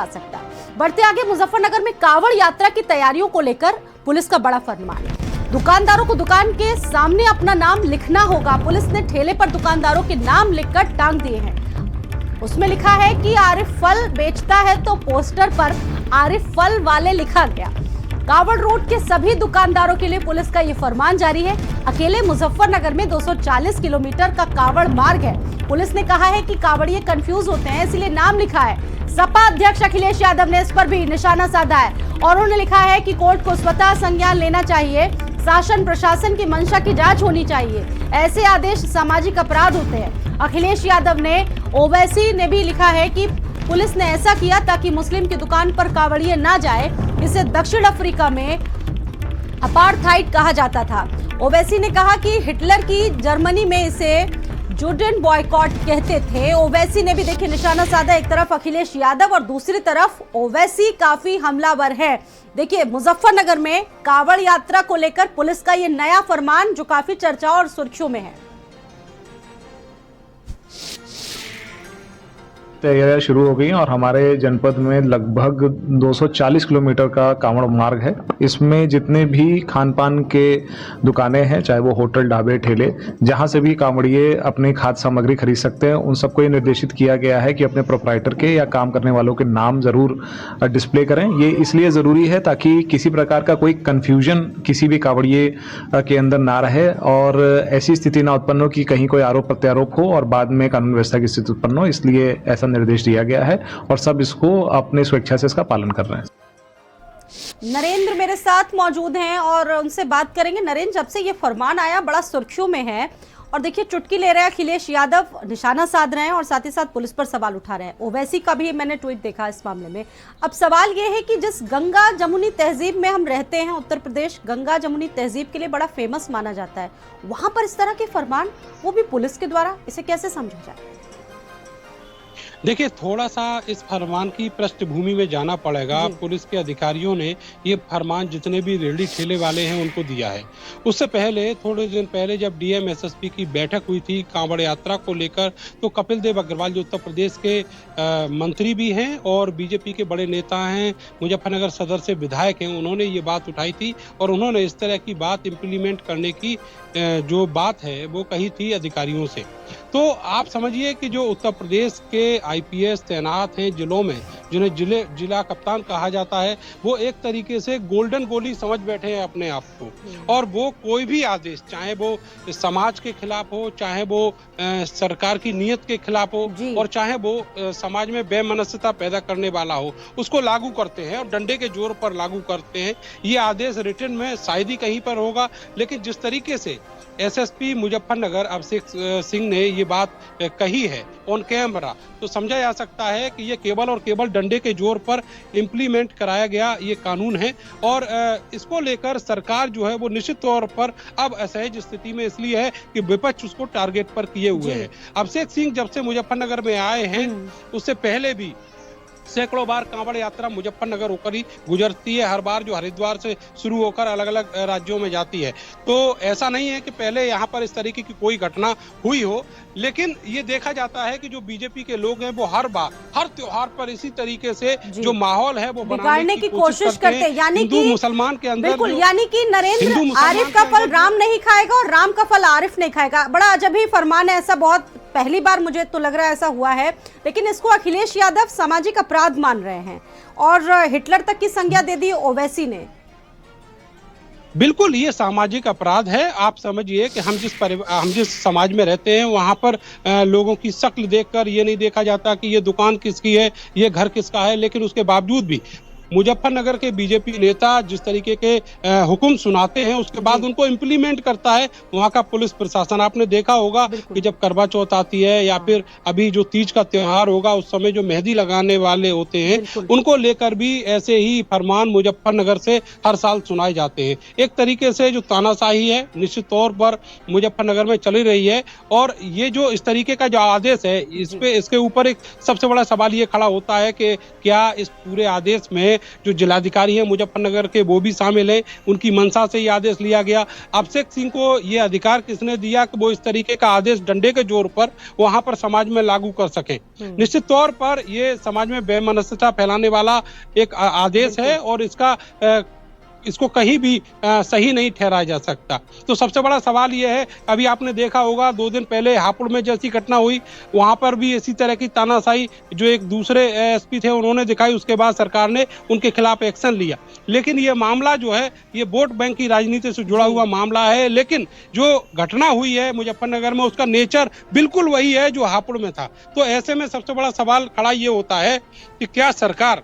आ सकता है। बढ़ते आगे, मुजफ्फरनगर में कांवड़ यात्रा की तैयारियों को लेकर पुलिस का बड़ा फरमान। दुकानदारों को दुकान के सामने अपना नाम लिखना होगा। पुलिस ने ठेले पर दुकानदारों के नाम लिखकर टांग दिए हैं। उसमें लिखा है कि आरिफ फल बेचता है, तो पोस्टर पर आरिफ फल वाले लिखा गया। कांवड़ रोड के सभी दुकानदारों के लिए पुलिस का ये फरमान जारी है। अकेले मुजफ्फरनगर में 240 किलोमीटर का कांवड़ मार्ग है। पुलिस ने कहा है कि कांवड़िए कंफ्यूज होते हैं, इसलिए नाम लिखा है। सपा अध्यक्ष अखिलेश यादव ने इस पर भी निशाना साधा है और उन्होंने लिखा है कि कोर्ट को स्वतः संज्ञान लेना चाहिए। शासन प्रशासन की मंशा की जांच होनी चाहिए। ऐसे आदेश सामाजिक अपराध होते हैं। अखिलेश यादव ने ओवैसी ने भी लिखा है कि पुलिस ने ऐसा किया ताकि मुस्लिम की दुकान पर कांवड़िए ना जाए। इसे दक्षिण अफ्रीका में अपार्थाइड कहा जाता था। ओवैसी ने कहा कि हिटलर की जर्मनी में इसे जुडेन बॉयकॉट कहते थे। ओवैसी ने भी देखिए निशाना साधा। एक तरफ अखिलेश यादव और दूसरी तरफ ओवैसी काफी हमलावर है। देखिए मुजफ्फरनगर में कांवड़ यात्रा को लेकर पुलिस का ये नया फरमान जो काफी चर्चा और सुर्खियों में है। तैयारियां शुरू हो गई हैं और हमारे जनपद में लगभग 240 किलोमीटर का कांवड़ मार्ग है। इसमें जितने भी खान पान के दुकानें हैं, चाहे वो होटल, ढाबे, ठेले, जहां से भी कांवड़िए अपनी खाद्य सामग्री खरीद सकते हैं, उन सबको ये निर्देशित किया गया है कि अपने प्रोप्राइटर के या काम करने वालों के नाम जरूर डिस्प्ले करें। ये इसलिए ज़रूरी है ताकि किसी प्रकार का कोई कन्फ्यूजन किसी भी कांवड़िए के अंदर ना रहे और ऐसी स्थिति ना उत्पन्न हो कि कहीं कोई आरोप प्रत्यारोप हो और बाद में कानून व्यवस्था की स्थिति उत्पन्न हो। इसलिए ऐसा निर्देश दिया गया है और सब इसको अपने स्वेच्छा से इसका पालन कर रहे हैं। नरेंद्र मेरे साथ मौजूद हैं और उनसे बात करेंगे। नरेंद्र, जब से ये फरमान आया बड़ा सुर्खियों में है और देखिए चुटकी ले रहे हैं अखिलेश यादव, निशाना साध रहे हैं और साथ ही साथ पुलिस पर सवाल उठा रहे हैं। ओवैसी का भी मैंने ट्वीट देखा इस मामले में। अब सवाल ये है कि जिस गंगा जमुनी तहजीब में हम रहते हैं, उत्तर प्रदेश गंगा जमुनी तहजीब के लिए बड़ा फेमस माना जाता है, वहां पर इस तरह के फरमान, वो भी पुलिस के द्वारा, इसे कैसे समझा जाए? देखिए, थोड़ा सा इस फरमान की पृष्ठभूमि में जाना पड़ेगा। पुलिस के अधिकारियों ने ये फरमान जितने भी रेहड़ी ठेले वाले हैं उनको दिया है। उससे पहले थोड़े दिन पहले जब डीएम एसएसपी की बैठक हुई थी कांवड़ यात्रा को लेकर, तो कपिल देव अग्रवाल जो उत्तर प्रदेश के मंत्री भी हैं और बीजेपी के बड़े नेता हैं, मुजफ्फरनगर सदर से विधायक हैं, उन्होंने ये बात उठाई थी और उन्होंने इस तरह की बात इम्प्लीमेंट करने की जो बात है वो कही थी अधिकारियों से। तो आप समझिए कि जो उत्तर प्रदेश के आईपीएस तैनात हैं जिलों में, जिन्हें जिला कप्तान कहा जाता है, वो एक तरीके से गोल्डन गोली समझ बैठे हैं अपने आप को और वो कोई भी आदेश, चाहे वो समाज के खिलाफ हो, चाहे वो सरकार की नीयत के खिलाफ हो और चाहे वो समाज में बेमनस्यता पैदा करने वाला हो, उसको लागू करते हैं और डंडे के जोर पर लागू करते हैं। ये आदेश रिटर्न में शायद ही कहीं पर होगा, लेकिन जिस तरीके से एसएसपी मुजफ्फरनगर अभिषेक सिंह ने ये बात कही है ऑन कैमरा, तो समझा जा सकता है कि ये केवल और केवल डंडे के जोर पर इम्प्लीमेंट कराया गया ये कानून है और इसको लेकर सरकार जो है वो निश्चित तौर पर अब असहज स्थिति में इसलिए है कि विपक्ष उसको टारगेट पर किए हुए है। अभिषेक सिंह जब से मुजफ्फरनगर में आए हैं, उससे पहले भी सैकड़ों बार कांवड़ यात्रा मुजफ्फरनगर होकर ही गुजरती है, हर बार जो हरिद्वार से शुरू होकर अलग अलग राज्यों में जाती है। तो ऐसा नहीं है कि पहले यहाँ पर इस तरीके की कोई घटना हुई हो, लेकिन ये देखा जाता है कि जो बीजेपी के लोग हैं वो हर बार हर त्योहार पर इसी तरीके से जो माहौल है वो बनाने की कोशिश करते हैं। यानी कि मुसलमान के अंदर बिल्कुल, यानी कि नरेंद्र, आरिफ का फल राम नहीं खाएगा और राम का फल आरिफ नहीं खाएगा। बड़ा अजब ही फरमान है, ऐसा बहुत पहली बार मुझे तो लग रहा है ऐसा हुआ है। लेकिन इसको अखिलेश यादव सामाजिक अपराध मान रहे हैं और हिटलर तक की संज्ञा दे दी ओवैसी ने। बिल्कुल, ये सामाजिक अपराध है। आप समझिए कि हम जिस समाज में रहते हैं वहां पर लोगों की शक्ल देखकर ये नहीं देखा जाता कि ये दुकान किसकी है, ये घर किसका है, लेकिन उसके बावजूद भी मुजफ्फरनगर के बीजेपी नेता जिस तरीके के हुक्म सुनाते हैं उसके बाद उनको इम्प्लीमेंट करता है वहां का पुलिस प्रशासन। आपने देखा होगा कि जब करवा चौथ आती है या फिर अभी जो तीज का त्योहार होगा, उस समय जो मेहंदी लगाने वाले होते हैं उनको लेकर भी ऐसे ही फरमान मुजफ्फरनगर से हर साल सुनाए जाते हैं। एक तरीके से जो तानाशाही है निश्चित तौर पर मुजफ्फरनगर में चली रही है और ये जो इस तरीके का जो आदेश है इसके ऊपर एक सबसे बड़ा सवाल ये खड़ा होता है कि क्या इस पूरे आदेश में जो जिलाधिकारी हैं मुजफ्फरनगर के वो भी शामिल हैं, उनकी मंशा से ये आदेश लिया गया। अभिषेक सिंह को ये अधिकार किसने दिया कि वो इस तरीके का आदेश डंडे के जोर पर वहां पर समाज में लागू कर सकें। निश्चित तौर पर ये समाज में बेमनस्यता फैलाने वाला एक आदेश है और इसको कहीं भी सही नहीं ठहराया जा सकता। तो सबसे बड़ा सवाल यह है, अभी आपने देखा होगा 2 दिन पहले हापुड़ में जैसी घटना हुई, वहां पर भी इसी तरह की तानाशाही जो एक दूसरे एसपी थे उन्होंने दिखाई, उसके बाद सरकार ने उनके खिलाफ एक्शन लिया। लेकिन ये मामला जो है ये वोट बैंक की राजनीति से जुड़ा हुआ मामला है, लेकिन जो घटना हुई है मुजफ्फरनगर में उसका नेचर बिल्कुल वही है जो हापुड़ में था। तो ऐसे में सबसे बड़ा सवाल खड़ा ये होता है कि क्या सरकार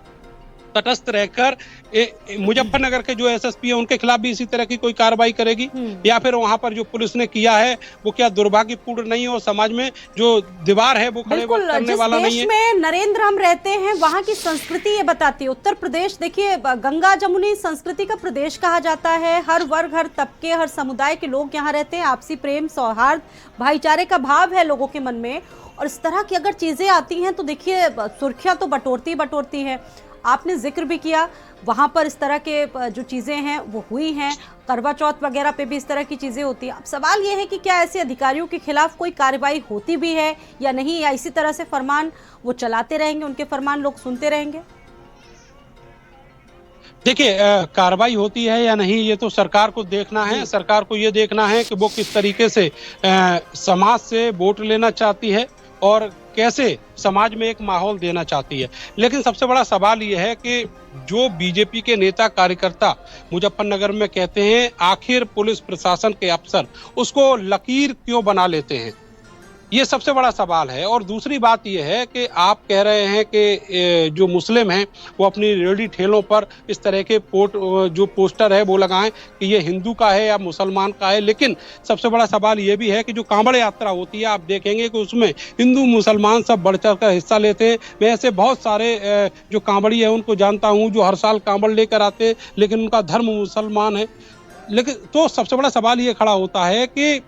तटस्थ रहकर मुजफ्फरनगर के जो एसएसपी है उनके खिलाफ भी इसी तरह की कोई कार्रवाई करेगी, या फिर वहां पर जो पुलिस ने किया है वो क्या दुर्भाग्यपूर्ण नहीं हो, समाज में जो दीवार है वो खड़े करने वाला नहीं है। जिस देश में नरेंद्र हम रहते हैं वहां की संस्कृति ये बताती है। उत्तर प्रदेश देखिए गंगा जमुनी संस्कृति का प्रदेश कहा जाता है। हर वर्ग, हर तबके, हर समुदाय के लोग यहाँ रहते हैं। आपसी प्रेम, सौहार्द, भाईचारे का भाव है लोगों के मन में। और इस तरह की अगर चीजें आती हैं तो देखिए सुर्खियां तो बटोरती है। आपने जिक्र भी किया वहां पर इस तरह के जो चीजें हैं वो हुई हैं, करवा चौथ वगैरह पे भी इस तरह की चीजें होती हैं। अब सवाल ये है कि क्या ऐसे अधिकारियों के खिलाफ कोई कार्रवाई होती भी है या नहीं, या इसी तरह से फरमान वो चलाते रहेंगे, उनके फरमान लोग सुनते रहेंगे? देखिए कार्रवाई होती है या नहीं ये तो सरकार को देखना है। सरकार को ये देखना है कि वो किस तरीके से समाज से वोट लेना चाहती है और कैसे समाज में एक माहौल देना चाहती है। लेकिन सबसे बड़ा सवाल यह है कि जो बीजेपी के नेता कार्यकर्ता मुजफ्फरनगर में कहते हैं आखिर पुलिस प्रशासन के अफसर उसको लकीर क्यों बना लेते हैं, ये सबसे बड़ा सवाल है। और दूसरी बात यह है कि आप कह रहे हैं कि जो मुस्लिम हैं वो अपनी रेहड़ी ठेलों पर इस तरह के जो पोस्टर है वो लगाएं कि ये हिंदू का है या मुसलमान का है। लेकिन सबसे बड़ा सवाल ये भी है कि जो कांवड़ यात्रा होती है आप देखेंगे कि उसमें हिंदू मुसलमान सब बढ़ चढ़ कर हिस्सा लेते हैं। मैं ऐसे बहुत सारे जो कांवड़ी है उनको जानता हूँ जो हर साल कांवड़ लेकर आते हैं, लेकिन उनका धर्म मुसलमान है। लेकिन तो सबसे बड़ा सवाल ये खड़ा होता है कि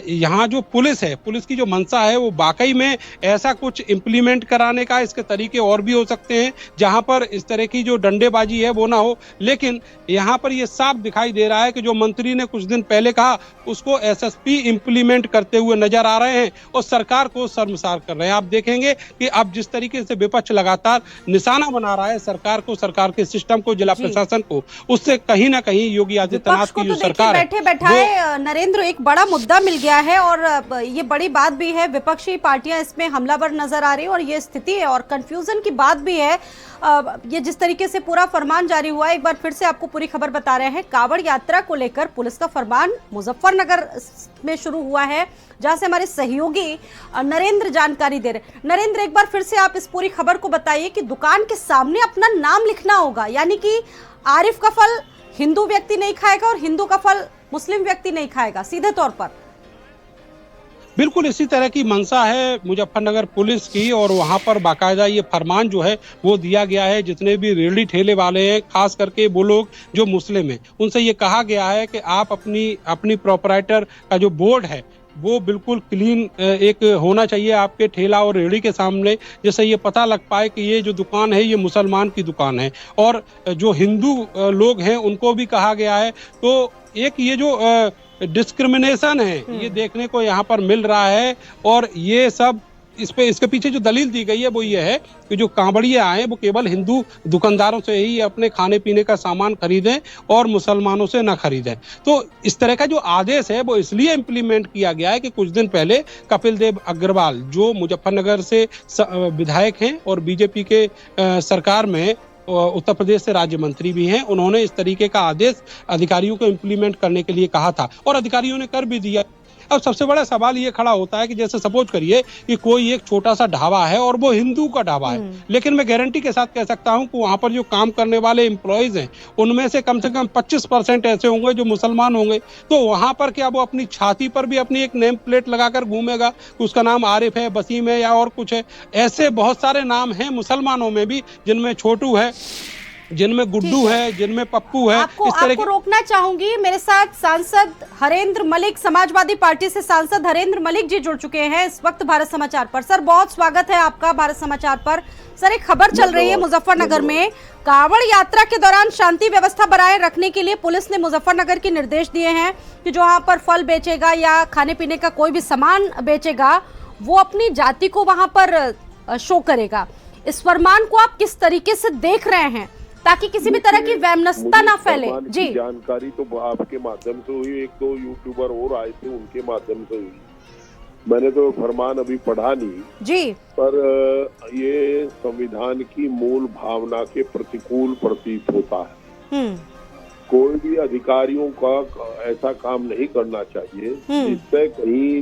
यहाँ जो पुलिस है, पुलिस की जो मंशा है वो वाकई में ऐसा कुछ इम्प्लीमेंट कराने का, इसके तरीके और भी हो सकते हैं जहाँ पर इस तरह की जो डंडेबाजी है वो ना हो। लेकिन यहाँ पर ये साफ दिखाई दे रहा है कि जो मंत्री ने कुछ दिन पहले कहा उसको एसएसपी इम्प्लीमेंट करते हुए नजर आ रहे हैं और सरकार को शर्मसार कर रहे हैं। आप देखेंगे कि अब जिस तरीके से विपक्ष लगातार निशाना बना रहा है सरकार को, सरकार के सिस्टम को, जिला प्रशासन को, उससे कहीं ना कहीं योगी आदित्यनाथ की जो सरकार बैठे बैठाए नरेंद्र एक बड़ा मुद्दा मिल गया है और ये बड़ी बात भी है। विपक्षी पार्टियां इसमें हमलावर नजर आ रही है और ये स्थिति है और कंफ्यूजन की बात भी है। ये जिस तरीके से पूरा फरमान जारी हुआ है, एक बार फिर से आपको पूरी खबर बता रहे हैं। कांवड़ यात्रा को लेकर पुलिस का फरमान मुजफ्फरनगर में शुरू हुआ है, जहां से हमारे सहयोगी नरेंद्र जानकारी दे रहे हैं। नरेंद्र, एक बार फिर से आप इस पूरी खबर को बताइए कि दुकान के सामने अपना नाम लिखना होगा, यानी कि आरिफ का फल हिंदू व्यक्ति नहीं खाएगा और हिंदू का फल मुस्लिम व्यक्ति नहीं खाएगा, सीधे तौर पर। बिल्कुल इसी तरह की मंशा है मुजफ्फरनगर पुलिस की और वहां पर बाकायदा ये फरमान जो है वो दिया गया है। जितने भी रेहड़ी ठेले वाले हैं, खास करके वो लोग जो मुस्लिम हैं, उनसे ये कहा गया है कि आप अपनी प्रोपराइटर का जो बोर्ड है वो बिल्कुल क्लीन एक होना चाहिए आपके ठेला और रेहड़ी के सामने, जिससे ये पता लग पाए कि ये जो दुकान है ये मुसलमान की दुकान है। और जो हिंदू लोग हैं उनको भी कहा गया है। तो एक ये जो डिस्क्रिमिनेशन है ये देखने को यहाँ पर मिल रहा है और ये सब इसके पीछे जो दलील दी गई है वो ये है कि जो कांवड़िए आए वो केवल हिंदू दुकानदारों से ही अपने खाने पीने का सामान खरीदें और मुसलमानों से ना खरीदें। तो इस तरह का जो आदेश है वो इसलिए इम्प्लीमेंट किया गया है कि कुछ दिन पहले कपिल देव अग्रवाल जो मुजफ्फरनगर से विधायक हैं और बीजेपी के सरकार में उत्तर प्रदेश से राज्य मंत्री भी हैं, उन्होंने इस तरीके का आदेश अधिकारियों को इम्प्लीमेंट करने के लिए कहा था और अधिकारियों ने कर भी दिया। अब सबसे बड़ा सवाल ये खड़ा होता है कि जैसे सपोज करिए कि कोई एक छोटा सा ढाबा है और वो हिंदू का ढाबा है, लेकिन मैं गारंटी के साथ कह सकता हूं कि वहां पर जो काम करने वाले एम्प्लॉयज हैं उनमें से कम 25% ऐसे होंगे जो मुसलमान होंगे। तो वहां पर क्या वो अपनी छाती पर भी अपनी एक नेम प्लेट लगाकर घूमेगा, उसका नाम आरिफ है, वसीम है या और कुछ है? ऐसे बहुत सारे नाम हैं मुसलमानों में भी जिनमें छोटू है, जिनमें गुड्डू है, जिनमें पप्पू है। आपको रोकना चाहूंगी। मेरे साथ सांसद हरेंद्र मलिक, समाजवादी पार्टी से सांसद हरेंद्र मलिक जी जुड़ चुके हैं इस वक्त भारत समाचार पर। सर, बहुत स्वागत है आपका भारत समाचार पर। सर, एक खबर चल रही है मुजफ्फरनगर में कांवड़ यात्रा के दौरान शांति व्यवस्था बनाए रखने के लिए पुलिस ने मुजफ्फरनगर के निर्देश दिए हैं कि जो वहां पर फल बेचेगा या खाने पीने का कोई भी सामान बेचेगा वो अपनी जाति को वहां पर शो करेगा। इस फरमान को आप किस तरीके से देख रहे हैं ताकि किसी भी तरह की वैमनस्यता ना फैले? जी, जानकारी तो आपके माध्यम से हुई, एक दो यूट्यूबर और आए थे उनके माध्यम से हुई। मैंने तो फरमान अभी पढ़ा नहीं जी, पर ये संविधान की मूल भावना के प्रतिकूल प्रतीत होता है। कोई भी अधिकारियों का ऐसा काम नहीं करना चाहिए जिससे कहीं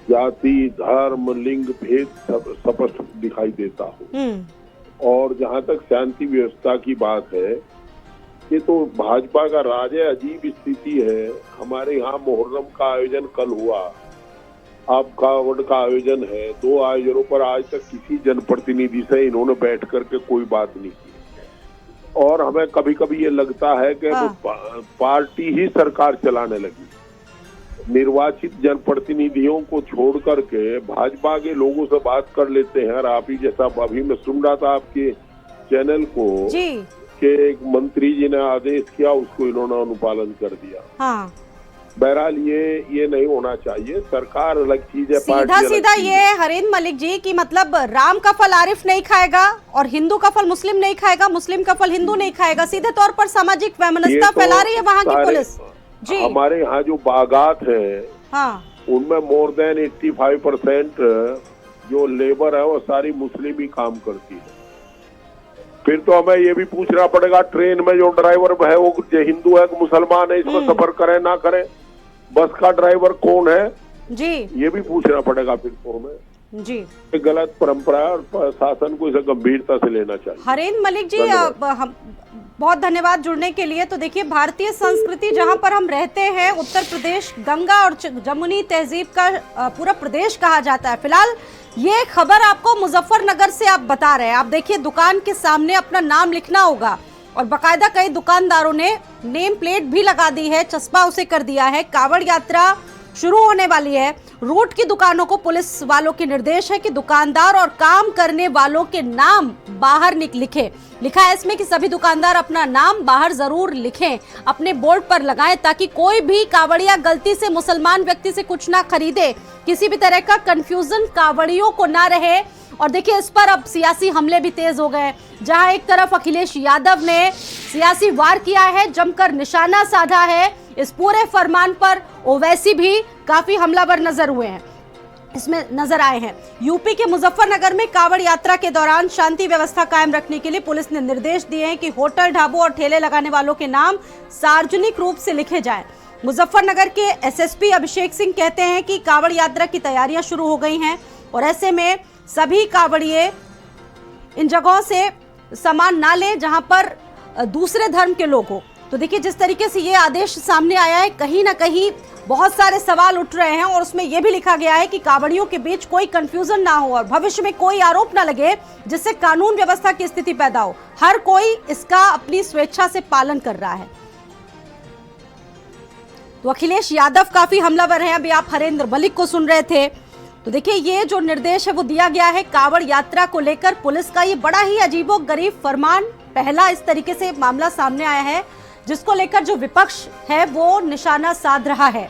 जाति, धर्म, लिंग भेद स्पष्ट दिखाई देता हो। और जहाँ तक शांति व्यवस्था की बात है, ये तो भाजपा का राज है, अजीब स्थिति है। हमारे यहाँ मुहर्रम का आयोजन कल हुआ, अब कावड़ का आयोजन है। 2 आयोजनों पर आज तक किसी जनप्रतिनिधि से इन्होंने बैठ करके कोई बात नहीं की। और हमें कभी कभी ये लगता है कि पार्टी ही सरकार चलाने लगी। निर्वाचित जनप्रतिनिधियों को छोड़ करके भाजपा के लोगों से बात कर लेते हैं। और आप ही जैसा अभी मैं सुन रहा था आपके चैनल को कि एक मंत्री जी ने आदेश किया, उसको इन्होंने अनुपालन कर दिया। हाँ। बहरहाल ये नहीं होना चाहिए। सरकार अलग चीज है, सीधा ये हरेंद्र मलिक जी की मतलब राम का फल आरिफ नहीं खाएगा और हिंदू का फल मुस्लिम नहीं खाएगा, मुस्लिम का फल हिंदू नहीं खाएगा। सीधे तौर पर सामाजिक वैमनस्यता फैला रही है वहाँ की पुलिस जी। हमारे यहाँ जो बागात है उनमें मोर देन 85% जो लेबर है वो सारी मुस्लिम ही काम करती है। फिर तो हमें ये भी पूछना पड़ेगा, ट्रेन में जो ड्राइवर है वो हिंदू है कि मुसलमान है, इसमें सफर करें ना करें, बस का ड्राइवर कौन है जी, ये भी पूछना पड़ेगा फिर तो हमें जी। गलत परंपरा और शासन को इसे गंभीरता से लेना चाहिए। हरेंद्र मलिक जी, हम बहुत धन्यवाद जुड़ने के लिए। तो देखिए, भारतीय संस्कृति जहां पर हम रहते हैं, उत्तर प्रदेश गंगा और जमुनी तहजीब का पूरा प्रदेश कहा जाता है। फिलहाल ये खबर आपको मुजफ्फरनगर से आप बता रहे हैं। आप देखिए, दुकान के सामने अपना नाम लिखना होगा और बाकायदा कई दुकानदारों ने नेम प्लेट भी लगा दी है, चस्पा उसे कर दिया है। कावड़ यात्रा शुरू होने वाली है। रूट की दुकानों को पुलिस वालों के निर्देश है कि दुकानदार और काम करने वालों के नाम बाहर लिखे। लिखा है इसमें कि सभी दुकानदार अपना नाम बाहर जरूर लिखें, अपने बोर्ड पर लगाएं ताकि कोई भी कावड़िया गलती से मुसलमान व्यक्ति से कुछ ना खरीदे। किसी भी तरह का कंफ्यूजन कावड़ियों को ना रहे। और देखिए, इस पर अब सियासी हमले भी तेज हो गए। जहां एक तरफ अखिलेश यादव ने सियासी वार किया है, जमकर निशाना साधा है इस पूरे फरमान पर, ओवैसी भी काफी हमलावर नजर हुए हैं, इसमें नजर आए हैं। यूपी के मुजफ्फरनगर में कावड़ यात्रा के दौरान शांति व्यवस्था कायम रखने के लिए पुलिस ने निर्देश दिए हैं कि होटल, ढाबों और ठेले लगाने वालों के नाम सार्वजनिक रूप से लिखे जाएं। मुजफ्फरनगर के एसएसपी अभिषेक सिंह कहते हैं कि कावड़ यात्रा की तैयारियां शुरू हो गई हैं और ऐसे में सभी कावड़िए इन जगहों से सामान ना लें जहां पर दूसरे धर्म के लोग हो। तो देखिए, जिस तरीके से ये आदेश सामने आया है, कहीं ना कहीं बहुत सारे सवाल उठ रहे हैं और उसमें यह भी लिखा गया है कि कावड़ियों के बीच कोई कंफ्यूजन ना हो और भविष्य में कोई आरोप ना लगे जिससे कानून व्यवस्था की स्थिति पैदा हो। हर कोई इसका अपनी स्वेच्छा से पालन कर रहा है। तो अखिलेश यादव काफी हमलावर हैं। अभी आप हरेंद्र मलिक को सुन रहे थे। तो देखिए, ये जो निर्देश है वो दिया गया है कावड़ यात्रा को लेकर। पुलिस का ये बड़ा ही अजीबोगरीब फरमान, पहला इस तरीके से मामला सामने आया है जिसको लेकर जो विपक्ष है वो निशाना साध रहा है।